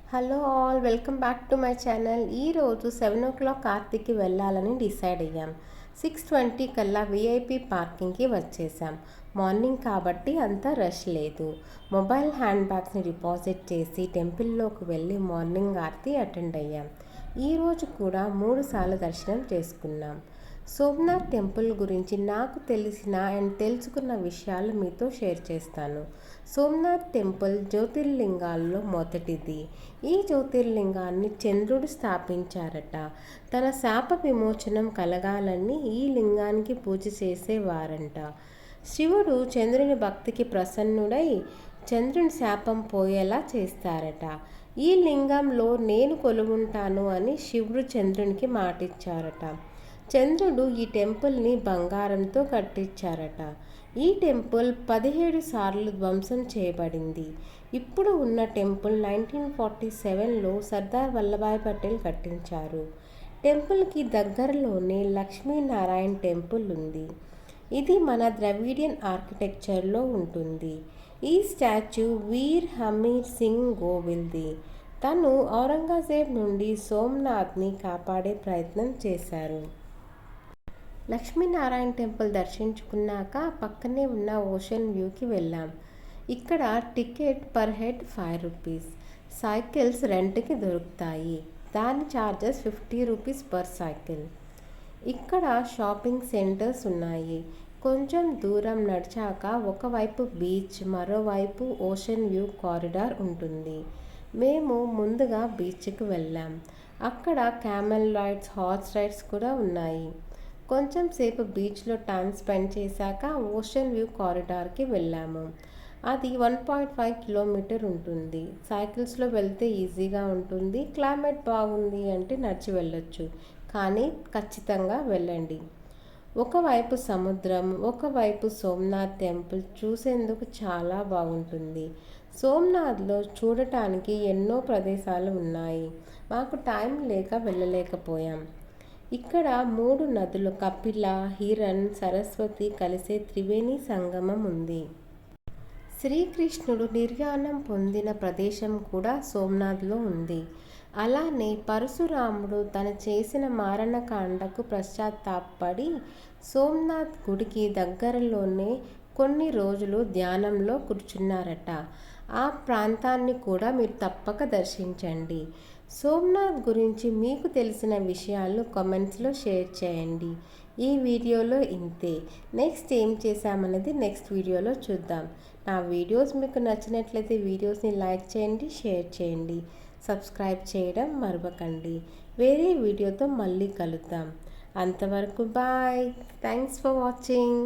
Hello all, welcome back to my channel. ఈరోజు 7 o'clock ఆర్తికి వెళ్ళాలని decide అయ్యాం. 6:20 కల్లా విఐపి పార్కింగ్కి వచ్చేసాం. మార్నింగ్ కాబట్టి అంత రష్ లేదు. మొబైల్ హ్యాండ్ బ్యాగ్స్ని డిపాజిట్ చేసి టెంపుల్లోకి వెళ్ళి మార్నింగ్ ఆర్తి అటెండ్ అయ్యాం. ఈరోజు కూడా 3 సార్లు దర్శనం చేసుకున్నాం. సోమనాథ్ టెంపుల్ గురించి నాకు తెలిసిన అండ్ తెలుసుకున్న విషయాలు మీతో షేర్ చేస్తాను. సోమనాథ్ టెంపుల్ జ్యోతిర్లింగాల్లో మొదటిది. ఈ జ్యోతిర్లింగాన్ని చంద్రుడు స్థాపించారట. తన శాప విమోచనం కలగాలని ఈ లింగానికి పూజ చేసేవారంట. శివుడు చంద్రుని భక్తికి ప్రసన్నుడై చంద్రుని శాపం పోయేలా చేస్తారట. ఈ లింగంలో నేను కొలువుంటాను అని శివుడు చంద్రునికి మాటిచ్చారట. చంద్రుడు ఈ టెంపుల్ని బంగారంతో కట్టించారట. ఈ టెంపుల్ 17 సార్లు ధ్వంసం చేయబడింది. ఇప్పుడు ఉన్న టెంపుల్ 1947లో సర్దార్ వల్లభాయ్ పటేల్ కట్టించారు. టెంపుల్కి దగ్గరలోనే లక్ష్మీనారాయణ టెంపుల్ ఉంది. ఇది మన ద్రవిడియన్ ఆర్కిటెక్చర్లో ఉంటుంది. ఈ స్టాచ్యూ వీర్ హమీర్ సింగ్ గోవిల్ది. తను ఔరంగజేబ్ నుండి సోమనాథ్ని కాపాడే ప్రయత్నం చేశారు. లక్ష్మీనారాయణ టెంపుల్ దర్శించుకున్నాక పక్కనే ఉన్న ఓషన్ వ్యూకి వెళ్ళాం. ఇక్కడ ticket per head 5 rupees. Cycles రెంట్కి దొరుకుతాయి. దాని ఛార్జెస్ 50 రూపీస్ పర్ సైకిల్. ఇక్కడ షాపింగ్ సెంటర్స్ ఉన్నాయి. కొంచెం దూరం నడిచాక ఒకవైపు బీచ్, మరోవైపు ఓషన్ వ్యూ కారిడార్ ఉంటుంది. మేము ముందుగా బీచ్కి వెళ్ళాం. అక్కడ క్యామెల్ రైడ్స్, హార్స్ రైడ్స్ కూడా ఉన్నాయి. కొంచెం సేపు బీచ్లో టైం స్పెండ్ చేశాక ఓషన్ వ్యూ కారిడార్కి వెళ్ళాము. అది 1.5 కిలోమీటర్ ఉంటుంది. సైకిల్స్లో వెళ్తే ఈజీగా ఉంటుంది. క్లైమేట్ బాగుంది అంటే నడిచి వెళ్ళొచ్చు, కానీ ఖచ్చితంగా వెళ్ళండి. ఒకవైపు సముద్రం, ఒకవైపు సోమనాథ్ టెంపుల్ చూసేందుకు చాలా బాగుంటుంది. సోమనాథ్లో చూడటానికి ఎన్నో ప్రదేశాలు ఉన్నాయి. మాకు టైం లేక వెళ్ళలేకపోయాం. ఇక్కడ 3 నదులు కపిల, హిరణ్, సరస్వతి కలిసే త్రివేణి సంగమం ఉంది. శ్రీకృష్ణుడు నిర్యాణం పొందిన ప్రదేశం కూడా సోమనాథ్లో ఉంది. అలానే పరశురాముడు తను చేసిన మారణకాండకు పశ్చాత్తాపడి సోమనాథ్ గుడికి దగ్గరలోనే కొన్ని రోజులు ధ్యానంలో కూర్చున్నారట. ఆ ప్రాంతాన్ని కూడా మీరు తప్పక దర్శించండి. సోమనాథ్ గురించి మీకు తెలిసిన విషయాలు కామెంట్స్లో షేర్ చేయండి. ఈ వీడియోలో ఇంతే. నెక్స్ట్ ఏం చేశామనేది నెక్స్ట్ వీడియోలో చూద్దాం. నా వీడియోస్ మీకు నచ్చినట్లయితే వీడియోస్ని లైక్ చేయండి, షేర్ చేయండి, సబ్స్క్రైబ్ చేయడం మరవకండి. వేరే వీడియోతో మళ్ళీ కలుద్దాం. అంతవరకు బాయ్. Thanks for watching.